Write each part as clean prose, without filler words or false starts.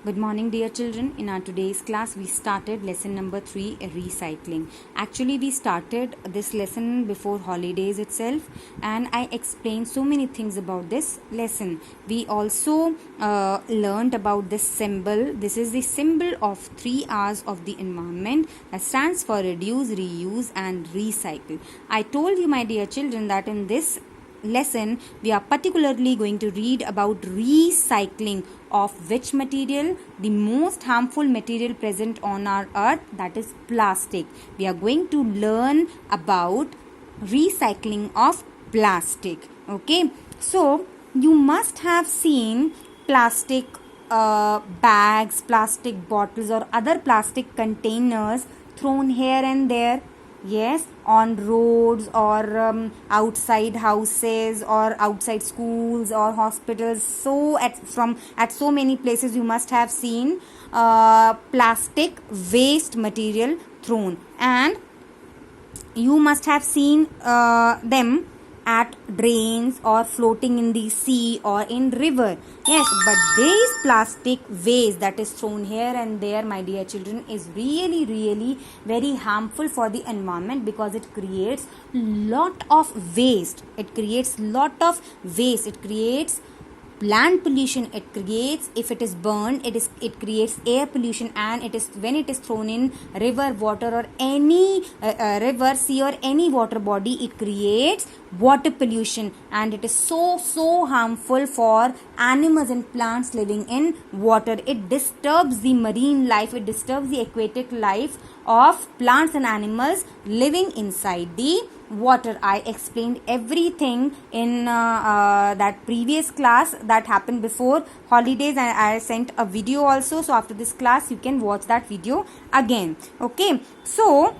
Good morning, dear children. In our today's class, we started lesson number 3, recycling. Actually, we started this lesson before holidays itself, and I explained so many things about this lesson. We also learned about this symbol. This is the symbol of 3 R's of the environment that stands for reduce, reuse, and recycle. I told you, my dear children, that in this lesson we are particularly going to read about recycling of which material? The most harmful material present on our earth, that is plastic. We are going to learn about recycling of plastic. Okay, so you must have seen plastic bags, plastic bottles or other plastic containers thrown here and there. Yes, on roads or outside houses or outside schools or hospitals. So at so many places you must have seen plastic waste material thrown, and you must have seen them at drains or floating in the sea or in river. Yes, but this plastic waste that is thrown here and there, my dear children, is really very harmful for the environment, because it creates lot of waste. It creates land pollution. It creates, if it is burned, it creates air pollution, and it is when it is thrown in river, water, or any river, sea, or any water body, it creates water pollution, and it is so harmful for animals and plants living in water. It disturbs the marine life, it disturbs the aquatic life of plants and animals living inside the water. I explained everything in that previous class that happened before holidays, and I sent a video also. So after this class you can watch that video again. Okay, so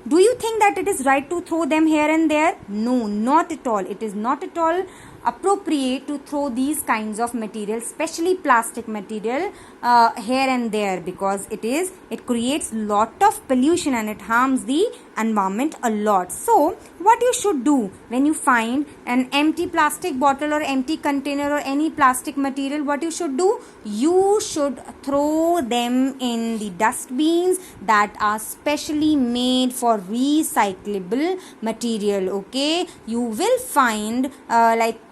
do you think that it is right to throw them here and there? No, not at all. It is not at all appropriate to throw these kinds of materials, especially plastic material, here and there, because it creates lot of pollution and it harms the environment a lot. So what you should do when you find an empty plastic bottle or empty container or any plastic material, what you should do? You should throw them in the dustbins that are specially made for recyclable material. Okay, you will find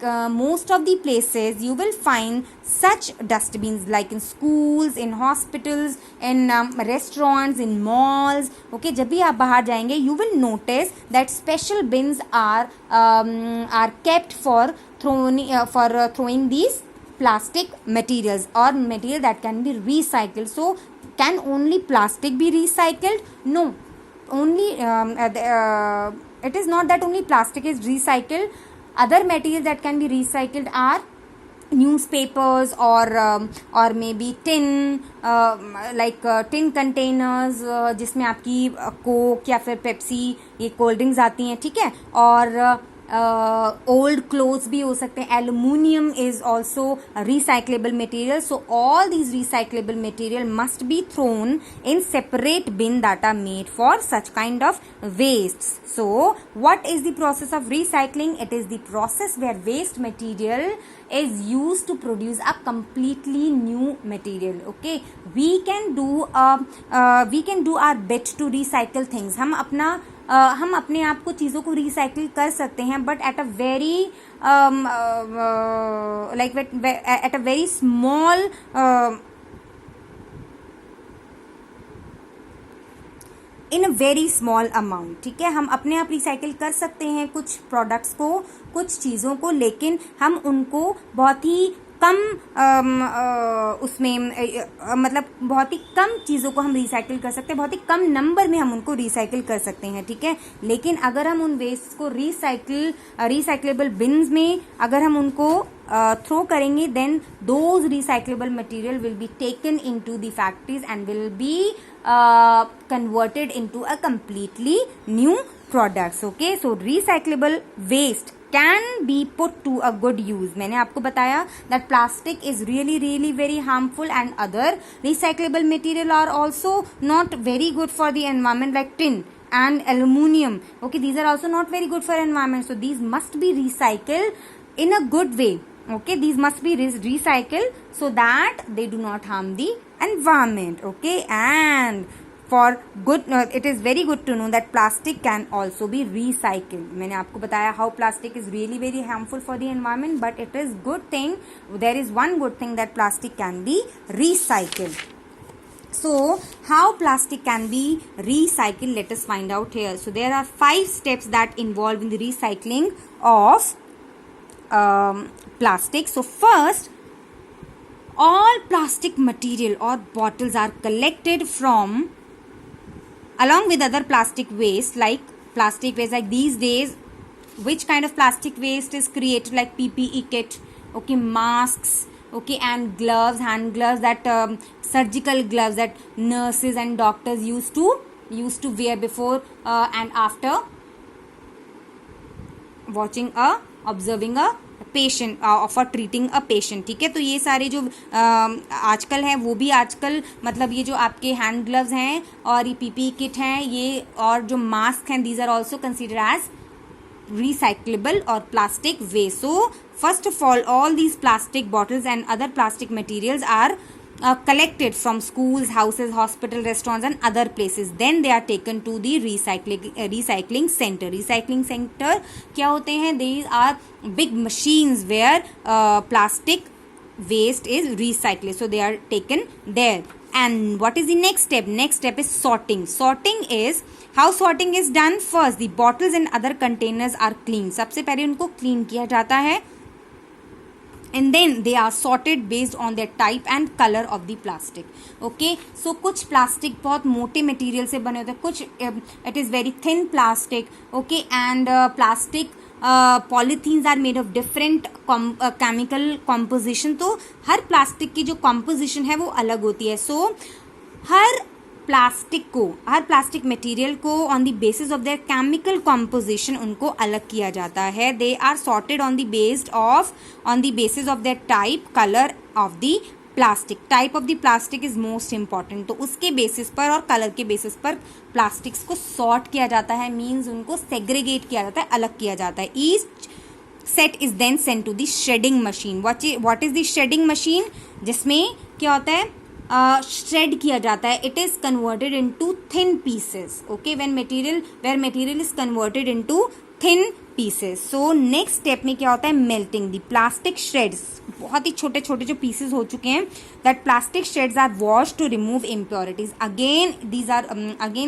most of the places you will find such dustbins, like in schools, in hospitals, in restaurants, in malls. Okay, जब भी आप बाहर जाएंगे, you will notice that special bins are kept for throwing these plastic materials or material that can be recycled. So can only plastic be recycled? No, only it is not that only plastic is recycled. Other materials that can be recycled are newspapers or maybe tin, tin containers जिसमें आपकी Coke या फिर Pepsi, ये cold drinks आती हैं, ठीक है, और old clothes भी हो सकते हैं. Aluminium is also a recyclable material. So all these recyclable material must be thrown in separate bin that are made for such kind of wastes. So what is the process of recycling? It is the process where waste material is used to produce a completely new material. Okay, we can do our bit to recycle things. हम अपने आप को चीज़ों को recycle कर सकते हैं, but at a very small in a very small amount. ठीक है, हम अपने आप रिसाइकिल कर सकते हैं कुछ प्रोडक्ट्स को, कुछ चीज़ों को, लेकिन हम उनको बहुत ही कम उसमें मतलब बहुत ही कम चीज़ों को हम रिसाइकिल कर सकते हैं, बहुत ही कम नंबर में हम उनको रिसाइकिल कर सकते हैं. ठीक है, लेकिन अगर हम उन वेस्ट को रिसाइक्लेबल बिन्स में अगर हम उनको थ्रो करेंगे, then those recyclable material will be taken into the factories and will be converted into a completely new products. Okay, so recyclable waste can be put to a good use. मैंने आपको बताया that plastic is really very harmful, and other recyclable material are also not very good for the environment, like tin and aluminium. Okay, these are also not very good for environment, so these must be recycled in a good way. Okay, these must be recycled so that they do not harm the environment. Okay, and for good, it is very good to know that plastic can also be recycled. मैंने आपको बताया how plastic is really very harmful for the environment, but it is good thing. There is one good thing that plastic can be recycled. So, how plastic can be recycled? Let us find out here. So, there are 5 steps that involve in the recycling of plastic. So, first, all plastic material or bottles are collected from, along with other plastic waste like these days. Which kind of plastic waste is created? Like PPE kit, okay, masks, okay, and gloves, hand gloves, that surgical gloves that nurses and doctors used to wear before and after observing a patient for treating a patient. ठीक है, तो ये सारे जो आजकल हैं वो भी आजकल मतलब ये जो आपके हैंड ग्लव्स हैं और ये पीपी किट हैं ये और जो मास्क हैं, these are also consider as recyclable or plastic waste. So first of all these plastic bottles and other plastic materials are collected from schools, houses, hospital, restaurants and other places. Then they are taken to the recycling center. Recycling center क्या होते हैं? These are big machines where plastic waste is recycled. So they are taken there. And what is the next step? Next step is sorting. Sorting is how sorting is done. First, the bottles and other containers are cleaned. सबसे पहले उनको clean किया जाता है. And then they are sorted based on their type and color of the plastic. Okay, so कुछ plastic बहुत मोटे material से बने होते हैं, कुछ it is very thin plastic. Okay, and plastic polythenes are made of different chemical composition. तो हर plastic की जो composition है वो अलग होती है. So हर प्लास्टिक मटेरियल को on the basis of their chemical composition उनको अलग किया जाता है. They are sorted on the basis of their type, colour of the plastic. Type of the plastic is most important. तो उसके बेसिस पर और कलर के बेसिस पर प्लास्टिक्स को सॉर्ट किया जाता है, मीन्स उनको सेग्रीगेट किया जाता है, अलग किया जाता है. Each set is then sent to the shredding machine. What is the shredding machine? जिसमें क्या होता है? shred किया जाता है. It is converted into thin pieces. Okay, where material is converted into thin pieces. So next step में क्या होता है? Melting. The plastic shreds, बहुत ही छोटे छोटे जो pieces हो चुके हैं, that plastic shreds are washed to remove impurities. Again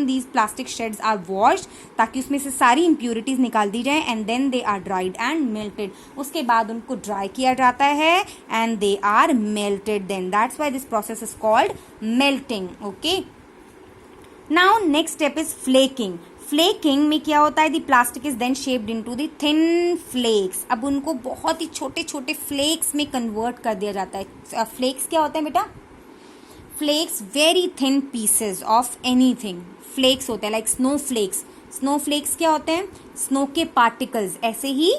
these plastic shreds are washed ताकि उसमें से सारी impurities निकाल दी जाए. And then they are dried and melted. उसके बाद उनको dry किया जाता है and they are melted. Then that's why this process is called melting. Okay, now next step is flaking. Flaking में क्या होता है? The plastic is then shaped into the thin flakes. अब उनको बहुत ही छोटे छोटे फ्लेक्स में कन्वर्ट कर दिया जाता है. फ्लेक्स क्या होते हैं बेटा? Flakes very thin pieces of anything. Flakes होते हैं like snowflakes. Snowflakes क्या होते हैं? स्नो के पार्टिकल्स. ऐसे ही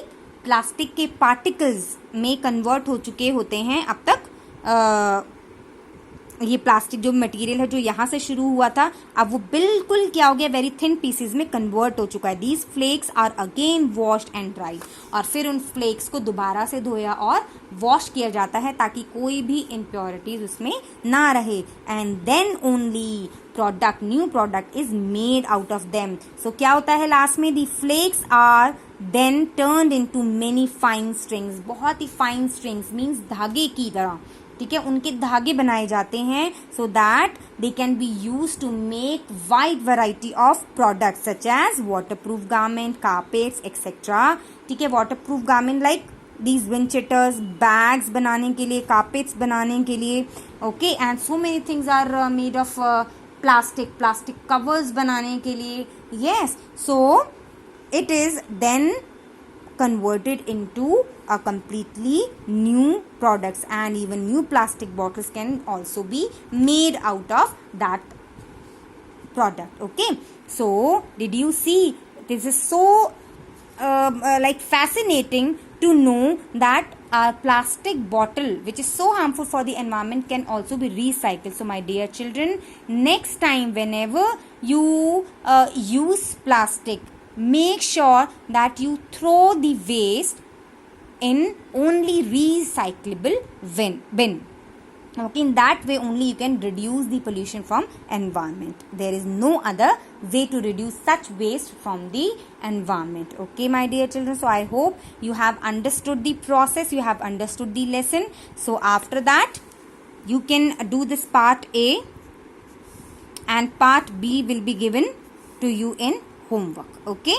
प्लास्टिक के पार्टिकल्स में कन्वर्ट हो चुके होते हैं अब तक. ये प्लास्टिक जो मटेरियल है जो यहाँ से शुरू हुआ था अब वो बिल्कुल क्या हो गया? वेरी थिन पीसेस में कन्वर्ट हो चुका है. These flakes are again washed and dried. और फिर उन फ्लेक्स को दोबारा से धोया और वॉश किया जाता है ताकि कोई भी इम्प्योरिटीज उसमें ना रहे. And then only new product is made out of them. So क्या होता है लास्ट में? The flakes are then turned into many fine strings. बहुत ही फाइन स्ट्रिंग्स मीन्स धागे की तरह. ठीक है, उनके धागे बनाए जाते हैं so that they can be use to make wide variety of products such as waterproof garment, carpets etcetera. ठीक है, waterproof garment like these windcheaters, bags बनाने के लिए, कारपेट्स बनाने के लिए. Okay, and so many things are made of plastic covers बनाने के लिए. Yes, so it is then converted into a completely new products, and even new plastic bottles can also be made out of that product. Okay, so did you see? This is so like fascinating to know that a plastic bottle which is so harmful for the environment can also be recycled. So my dear children, next time whenever you use plastic, make sure that you throw the waste in only recyclable bin. Okay, in that way only you can reduce the pollution from environment. There is no other way to reduce such waste from the environment. Okay, my dear children, so I hope you have understood the process, you have understood the lesson. So after that you can do this part A, and part B will be given to you in homework. Okay.